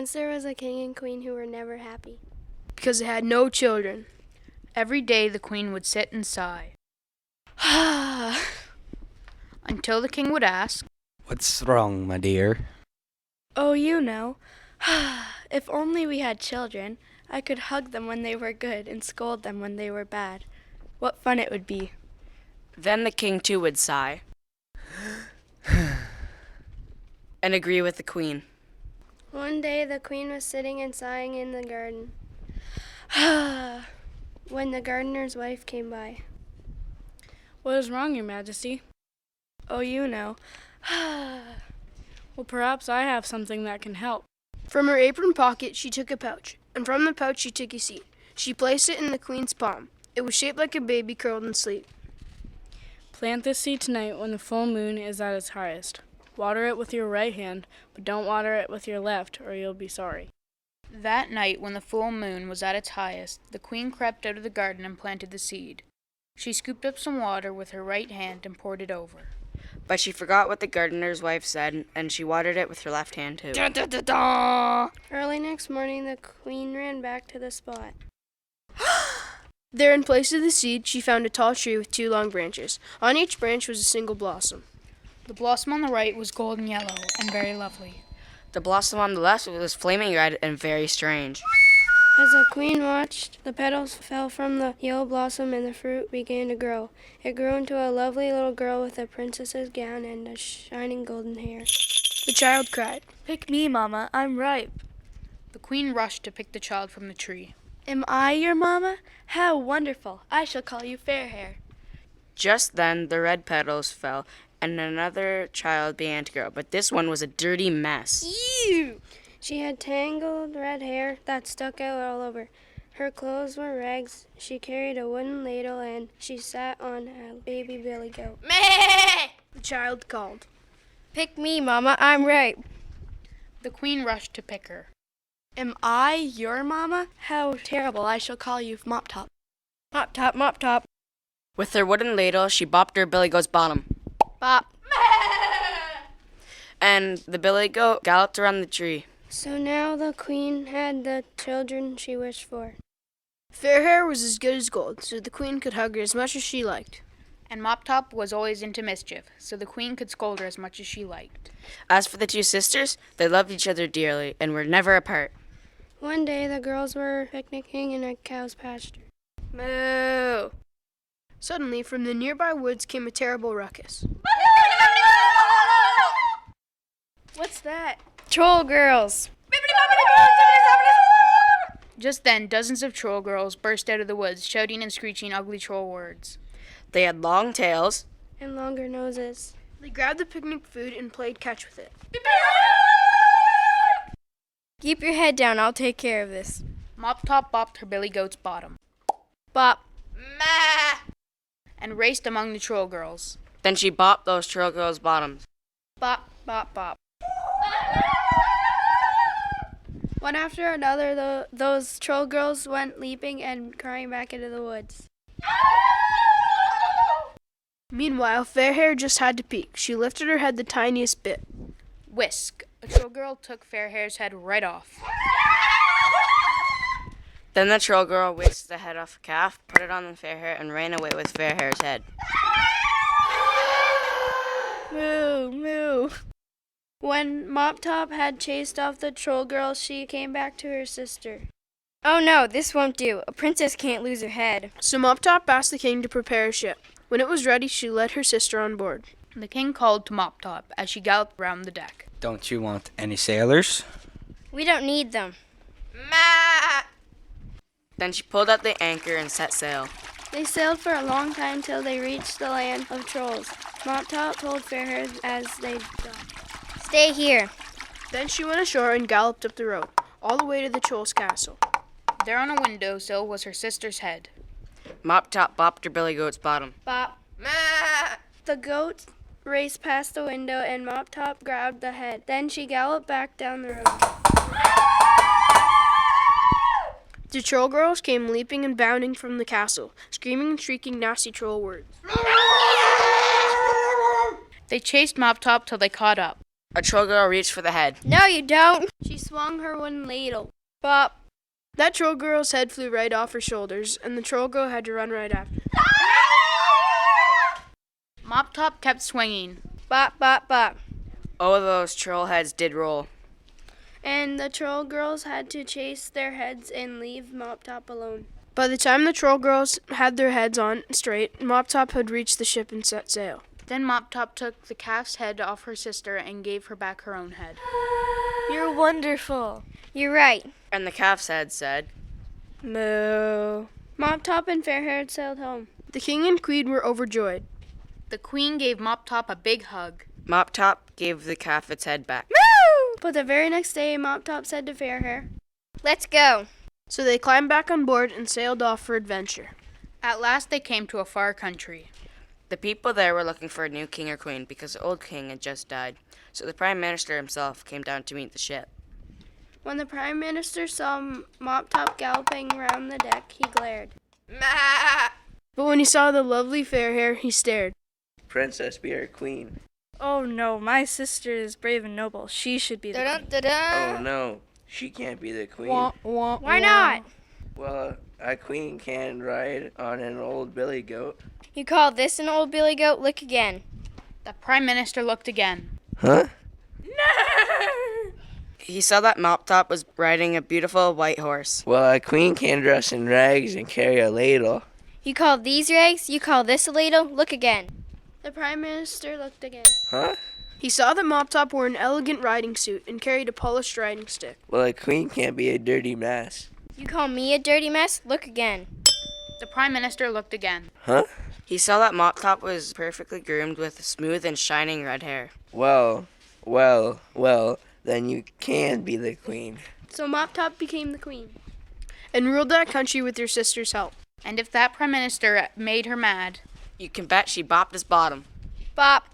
Once there was a king and queen who were never happy, because they had no children. Every day the queen would sit and sigh. Until the king would ask, "What's wrong, my dear?" "Oh, you know. If only we had children, I could hug them when they were good and scold them when they were bad. What fun it would be." Then the king too would sigh and agree with the queen. One day the queen was sitting and sighing in the garden when the gardener's wife came by. "What is wrong, your majesty?" "Oh, you know. Well, perhaps I have something that can help." From her apron pocket she took a pouch, and from the pouch she took a seed. She placed it in the queen's palm. It was shaped like a baby curled in sleep. "Plant this seed tonight when the full moon is at its highest. Water it with your right hand, but don't water it with your left, or you'll be sorry." That night, when the full moon was at its highest, the queen crept out of the garden and planted the seed. She scooped up some water with her right hand and poured it over. But she forgot what the gardener's wife said, and she watered it with her left hand too. Early next morning, the queen ran back to the spot. There, in place of the seed, she found a tall tree with 2 long branches. On each branch was a single blossom. The blossom on the right was golden yellow and very lovely. The blossom on the left was flaming red and very strange. As the queen watched, the petals fell from the yellow blossom and the fruit began to grow. It grew into a lovely little girl with a princess's gown and a shining golden hair. The child cried. "Pick me, Mama. I'm ripe." The queen rushed to pick the child from the tree. "Am I your mama? How wonderful. I shall call you Fairhair." Just then the red petals fell, and another child began to grow, but this one was a dirty mess. Ew! She had tangled red hair that stuck out all over. Her clothes were rags. She carried a wooden ladle and she sat on a baby billy goat. The child called. "Pick me, Mama. I'm ripe." The queen rushed to pick her. "Am I your mama? How terrible. I shall call you Mop Top." "Mop Top, Mop Top." With her wooden ladle, she bopped her billy goat's bottom. Bop. And the billy goat galloped around the tree. So now the queen had the children she wished for. Fairhair was as good as gold, so the queen could hug her as much as she liked. And Mop Top was always into mischief, so the queen could scold her as much as she liked. As for the 2 sisters, they loved each other dearly and were never apart. One day the girls were picnicking in a cow's pasture. Moo. Suddenly, from the nearby woods came a terrible ruckus. What's that? Troll girls! Just then, dozens of troll girls burst out of the woods, shouting and screeching ugly troll words. They had long tails And longer noses. They grabbed the picnic food and played catch with it. Keep your head down. I'll take care of this. Mop Top bopped her billy goat's bottom. Bop. And raced among the troll girls. Then she bopped those troll girls' bottoms. Bop, bop, bop. One after another, those troll girls went leaping and crying back into the woods. Meanwhile, Fairhair just had to peek. She lifted her head the tiniest bit. Whisk! A troll girl took Fairhair's head right off. Then the troll girl whisked the head off a calf, put it on the Fairhair, and ran away with Fairhair's head. Moo, moo. When Mop Top had chased off the troll girl, she came back to her sister. "Oh no, this won't do. A princess can't lose her head." So Mop Top asked the king to prepare a ship. When it was ready, she led her sister on board. The king called to Mop Top as she galloped round the deck. "Don't you want any sailors?" "We don't need them." Then she pulled out the anchor and set sail. They sailed for a long time till they reached the land of trolls. Mop Top told Fairhair as they docked. "Stay here." Then she went ashore and galloped up the road, all the way to the troll's castle. There on a windowsill was her sister's head. Mop Top bopped her billy goat's bottom. Bop. The goat raced past the window and Mop Top grabbed the head. Then she galloped back down the road. The troll girls came leaping and bounding from the castle, screaming and shrieking nasty troll words. They chased Mop Top till they caught up. A troll girl reached for the head. No, you don't. She swung her wooden ladle. Bop. That troll girl's head flew right off her shoulders, and the troll girl had to run right after. Mop Top kept swinging. Bop, bop, bop. Oh, those troll heads did roll. And the troll girls had to chase their heads and leave Mop Top alone. By the time the troll girls had their heads on straight, Mop Top had reached the ship and set sail. Then Mop Top took the calf's head off her sister and gave her back her own head. You're wonderful. You're right. And the calf's head said, Moo. Mop Top and Fairhair sailed home. The king and queen were overjoyed. The queen gave Mop Top a big hug. Mop Top gave the calf its head back. But the very next day, Mop Top said to Fairhair, Let's go. So they climbed back on board and sailed off for adventure. At last they came to a far country. The people there were looking for a new king or queen because the old king had just died. So the prime minister himself came down to meet the ship. When the Prime Minister saw Mop Top galloping round the deck, he glared. But when he saw the lovely Fairhair, he stared. Princess, be our queen. Oh no, my sister is brave and noble. She should be the queen. Oh no, she can't be the queen. Why not? Well, a queen can ride on an old billy goat. You call this an old billy goat? Look again. The prime minister looked again. Huh? He saw that Mop Top was riding a beautiful white horse. Well, a queen can dress in rags and carry a ladle. You call these rags? You call this a ladle? Look again. The Prime Minister looked again. Huh? He saw that Mop Top wore an elegant riding suit and carried a polished riding stick. Well, a queen can't be a dirty mess. You call me a dirty mess? Look again. The prime minister looked again. Huh? He saw that Mop Top was perfectly groomed with smooth and shining red hair. Well, then you can be the queen. So Mop Top became the queen. And ruled that country with your sister's help. And if that prime minister made her mad, You can bet she bopped his bottom. Bop.